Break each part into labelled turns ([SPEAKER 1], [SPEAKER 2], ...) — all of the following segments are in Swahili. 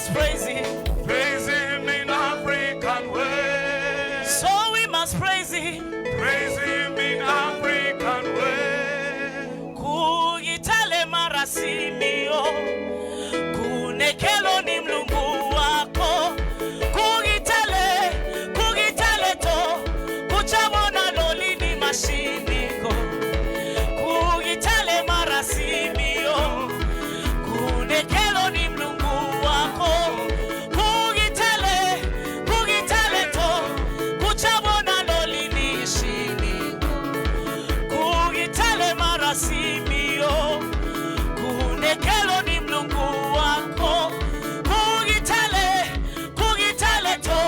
[SPEAKER 1] must praise Him.
[SPEAKER 2] Praise Him in African way.
[SPEAKER 1] So we must praise Him.
[SPEAKER 2] Praise Him in African way.
[SPEAKER 1] Kugitale marasimio, kunekelo ni mlungu wako. Kugitale to, kuchabona loli ni mashiniko. Kugitale marasimio, kunekelo ni mlungu wako. Kugitale to, kuchabona loli ni shiniko. Kugitale marasimio, kunekelo ni mlungu wako. Kugitale to,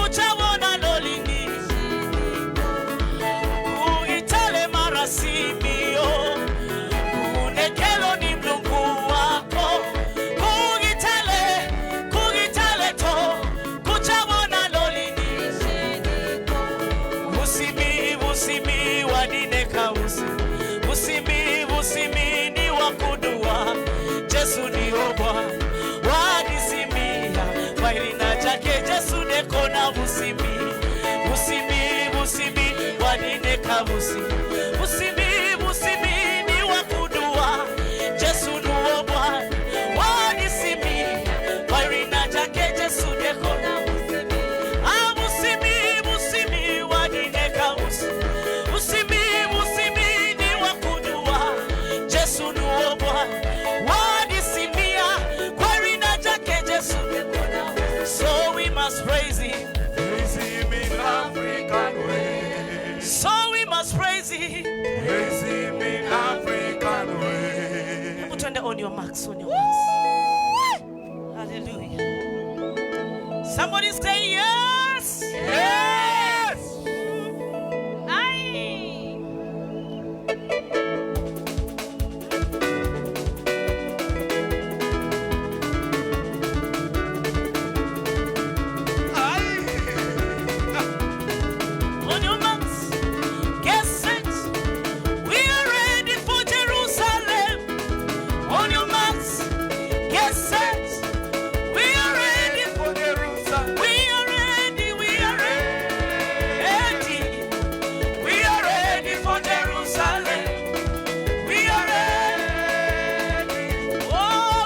[SPEAKER 1] kuchabona loli ni shiniko. Kugitale marasimio, kunekelo ni mlungu wako. Kugitale to, kuchabona loli ni shiniko. Usimi wadineka usimi ni wakudua. Jesu ni obwa wadisimia wairina chake. Jesu neko na usimi wadineka usimi ni wakudua. Jesu ni obwa wadisimia wairina chake. Jesu neko na usimi wadineka usimi ni wakudua. Jesu ni obwa wadisimia wairina chake. Jesu neko na so we must praise Him.
[SPEAKER 2] Praise Him in African way.
[SPEAKER 1] So we must praise Him.
[SPEAKER 2] Praise Him in African way.
[SPEAKER 1] Put on your marks, Hallelujah. Somebody say yes.
[SPEAKER 2] Yes.
[SPEAKER 1] Aye. On your marks, get set. We are ready for Jerusalem. On your marks, get set. We are ready.
[SPEAKER 2] For Jerusalem.
[SPEAKER 1] We are ready. We are ready. We are ready for Jerusalem. We are ready. Oh,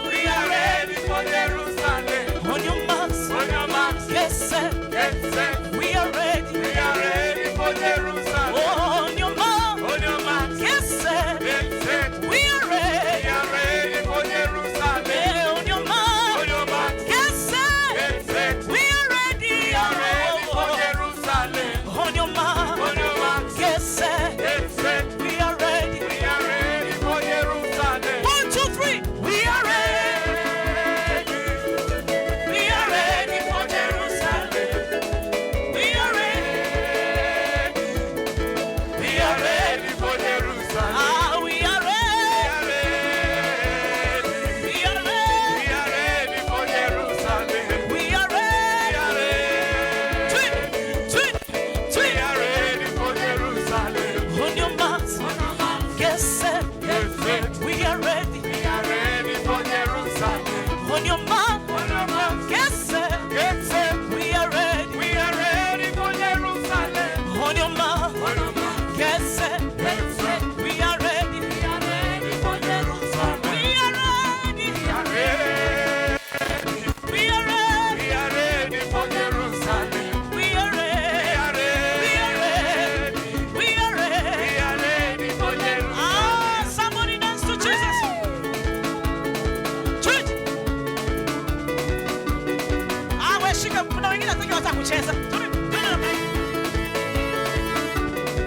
[SPEAKER 1] we are ready.
[SPEAKER 2] For Jerusalem.
[SPEAKER 1] On your marks,
[SPEAKER 2] On your marks,
[SPEAKER 1] get set.
[SPEAKER 2] get set.
[SPEAKER 1] We are ready.
[SPEAKER 2] We are ready for Jerusalem.
[SPEAKER 1] On your marks,
[SPEAKER 2] On your marks,
[SPEAKER 1] get set.
[SPEAKER 2] get set.
[SPEAKER 1] We are
[SPEAKER 2] We
[SPEAKER 1] ready.
[SPEAKER 2] are ready for Jerusalem.
[SPEAKER 1] On your marks,
[SPEAKER 2] On your marks,
[SPEAKER 1] get set.
[SPEAKER 2] get set.
[SPEAKER 1] We are ready.
[SPEAKER 2] We are ready for Jerusalem.
[SPEAKER 1] On your marks,
[SPEAKER 2] On your marks,
[SPEAKER 1] get set.
[SPEAKER 2] get set.
[SPEAKER 1] We are ready.
[SPEAKER 2] We are ready for Jerusalem.
[SPEAKER 1] 1, 2, 3. We are ready. We are ready for Jerusalem. We are ready.
[SPEAKER 2] We are ready for Jerusalem.
[SPEAKER 1] Ah, we are
[SPEAKER 2] We
[SPEAKER 1] ready.
[SPEAKER 2] are ready.
[SPEAKER 1] We are ready.
[SPEAKER 2] We are ready for Jerusalem.
[SPEAKER 1] We are
[SPEAKER 2] We
[SPEAKER 1] ready.
[SPEAKER 2] are ready.
[SPEAKER 1] Tweet.
[SPEAKER 2] We are ready for Jerusalem.
[SPEAKER 1] On your marks, get set.
[SPEAKER 2] Get set.
[SPEAKER 1] We are ready.
[SPEAKER 2] We are ready for Jerusalem.
[SPEAKER 1] On your mark,
[SPEAKER 2] On your marks,
[SPEAKER 1] get set.
[SPEAKER 2] get set.
[SPEAKER 1] We are ready.
[SPEAKER 2] We are ready for Jerusalem.
[SPEAKER 1] On your mark,
[SPEAKER 2] On your marks,
[SPEAKER 1] get set.
[SPEAKER 2] get set.
[SPEAKER 1] We are ready.
[SPEAKER 2] We are ready for Jerusalem.
[SPEAKER 1] We are ready.
[SPEAKER 2] We are ready.
[SPEAKER 1] We are ready.
[SPEAKER 2] We are ready for Jerusalem.
[SPEAKER 1] We are
[SPEAKER 2] We
[SPEAKER 1] ready.
[SPEAKER 2] are ready.
[SPEAKER 1] We are ready.
[SPEAKER 2] We are ready for Jerusalem.
[SPEAKER 1] Ah, somebody dance to Jesus. Tweet. Ah, wewe shika, kuna wengine nataka wataka kucheza.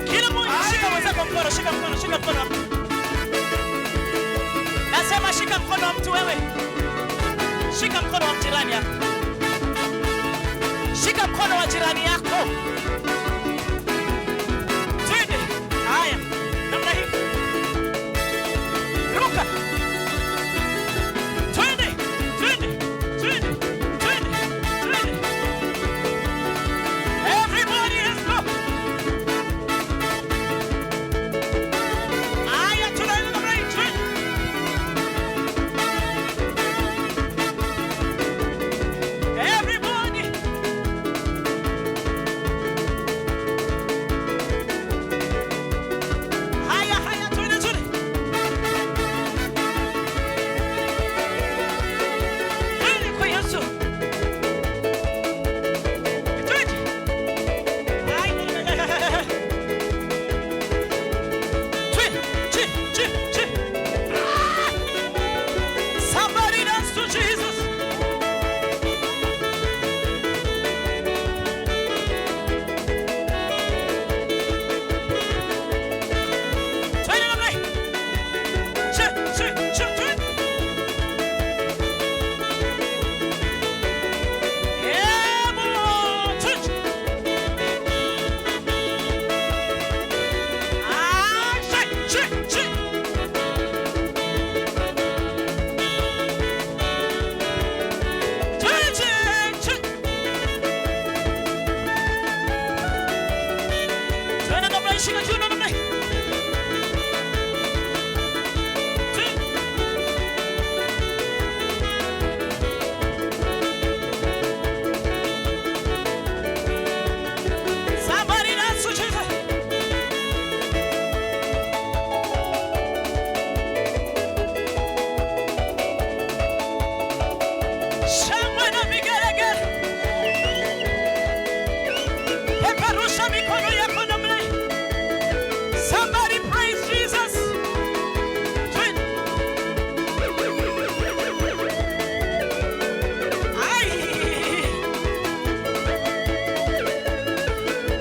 [SPEAKER 1] Kila mmoja shika mwenzako mkono, shika mkono, shika mkono. Nasema shika mkono wa mtu wewe. Shika mkono wa jirani yako. Shika mkono wa jirani yako. Twende. Haya. Namna hii. Ruka. Twende. Twende. Twende. Twende. Twende. Everybody let's go. Haya, tunaenda namna hii. Twende. Shangwe na vigelegele. Peperusha mikono yako namna hii. Somebody praise Jesus.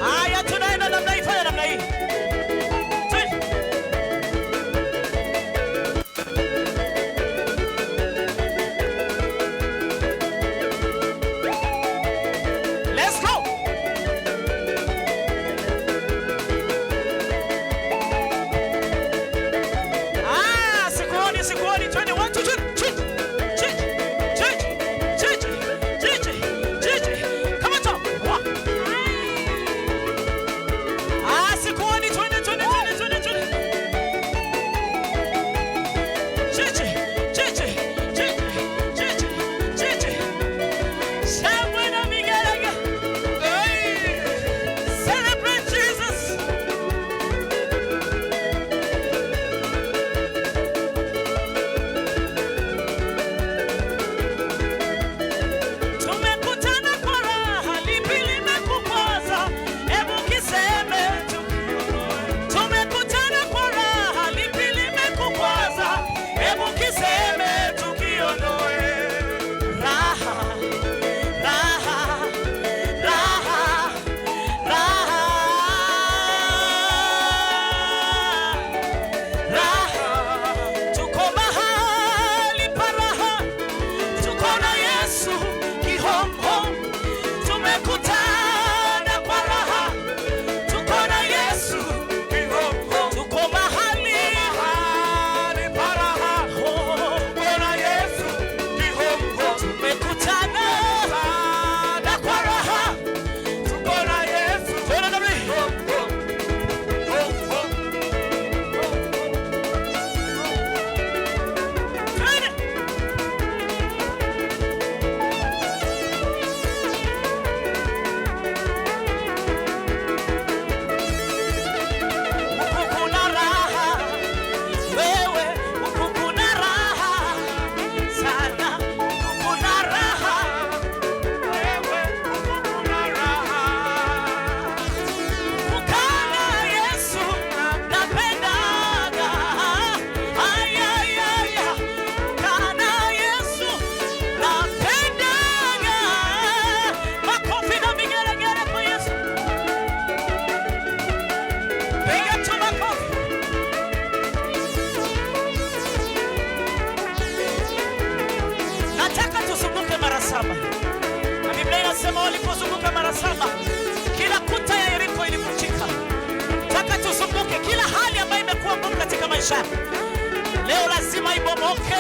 [SPEAKER 1] Aya, tunaenda namna hii, fanya namna hii. Let's go. Sikuoni, 21, 2, 3. Come on, top. Sikuoni, 20. Shangwe na vigelegele. Celebrate Jesus. Tumekutana kwa raha, lipi limekukwaza? Hebu kiseme tu. Tumekutana kwa raha, lipi limekukwaza? Hebu kiseme tukiondoe. Raha, raha, raha, raha, raha. Tuko mahali pa raha. Tuko na Yesu kihomhom. Tumekutana kwa raha. Tuko na Yesu kihomhom. Tuko mahali pa raha. Tuko na Yesu kihomhom. Tumekutana kwa raha. Tuko na Yesu kihomhom. Ukukuna raha, wewe ukukuna raha sana, ukukuna raha, wewe ukukuna raha. Ukana Yesu napendaga, ayayaya. Ukana Yesu napendaga. Makofi na vigelegele kwa Yesu. Piga tu makofi. Nataka tuzunguke mara 7. Na Biblia inasema walipozunguka mara 7, kila kuta ya Yeriko ilivunjika. Nataka tuzunguke kila hali ambayo imekuwa ngumu katika maisha yako. Leo lazima ibomoke.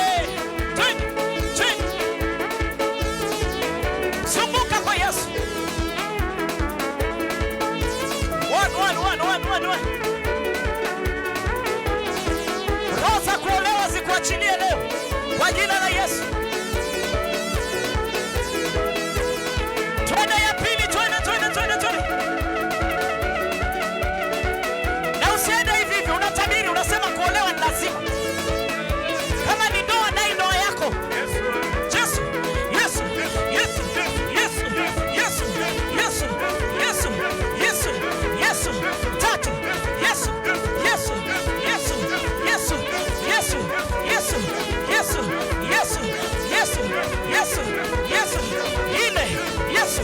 [SPEAKER 1] Zunguka kwa Yesu. One. Roho za kuolewa zikuachilie leo kwa jina la Yesu. Twende ya pili, twende. Na usiende hivi hivi, unatabiri, unasema kuolewa ni lazima. Kama ni ndoa, dai ndoa yako. Yesu. Tatu. Yesu. Ine. Yesu.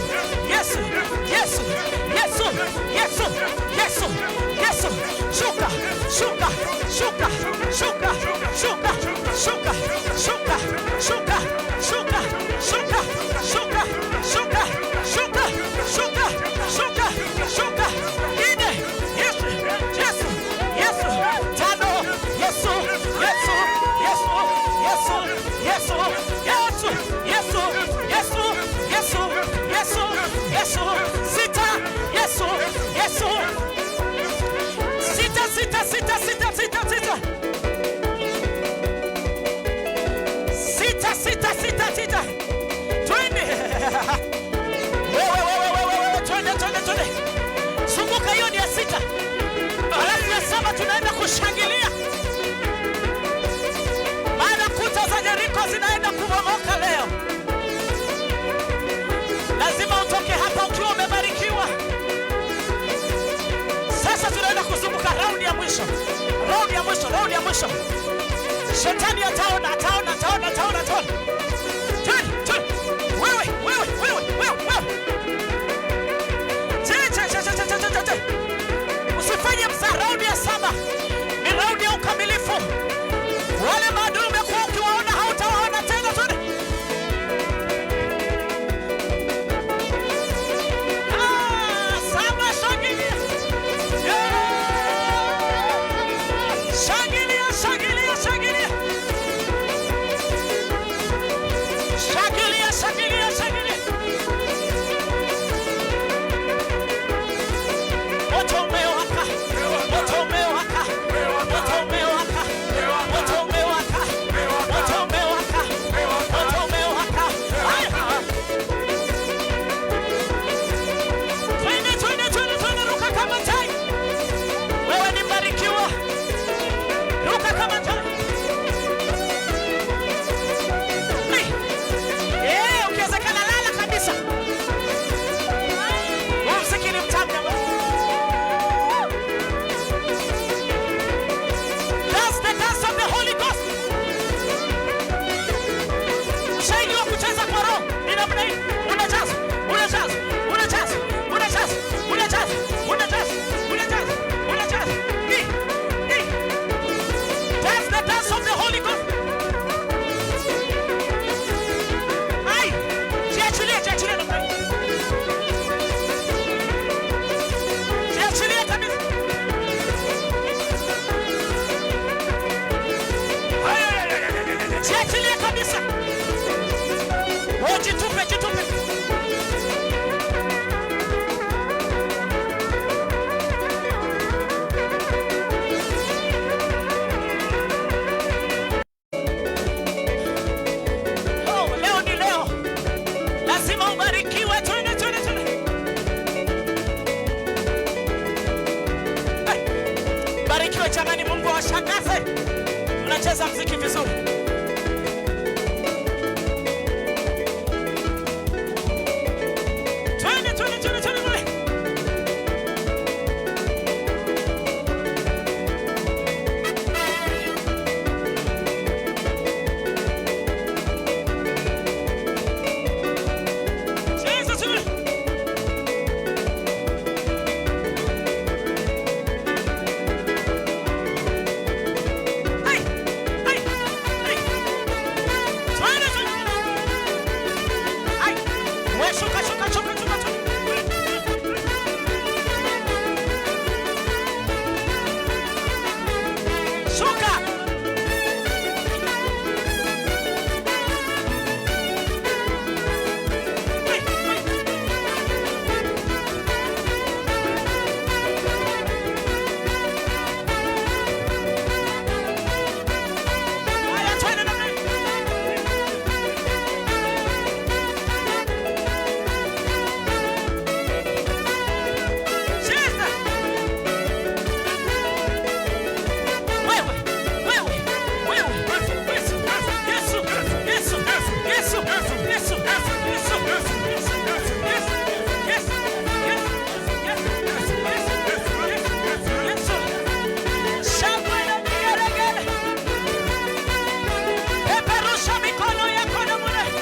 [SPEAKER 1] Shuka. Ine. Yesu. Tano. Yesu. Sita. Yesu. Sita. Twende. Wewe, twende. Zunguka, hiyo ni ya 6. Alafu ya 7 tunaenda kushangilia. Maana kuta za Yeriko zinaenda kubomoka leo. mwisho. Raundi ya mwisho, raundi ya mwisho. Shetani ataona. Wewe. Usifanye msaa. Raundi ya 7 ni raundi ya ukamilifu. Wale maadui umekuwa ukiwaona hautawaona tena. Shangilia. Moto umewaka. Twende, ruka kama tai. Wewe ni mbarikiwa. Ruka kama tai. Ukiwezekana lala kabisa. Muziki ni mtamu. That's the dance of the Holy Ghost. Ushahidi wa kucheza kwa roho ni namna hii. Unajaza. That's the dance of the Holy Ghost. Jiachilie namna hii. Jiachilie kabisa. Jiachilie kabisa. Jitupe. Leo ni leo. Lazima ubarikiwe. Twende. Barikiwe jamani, Mungu awashangaze. Unacheza muziki vizuri.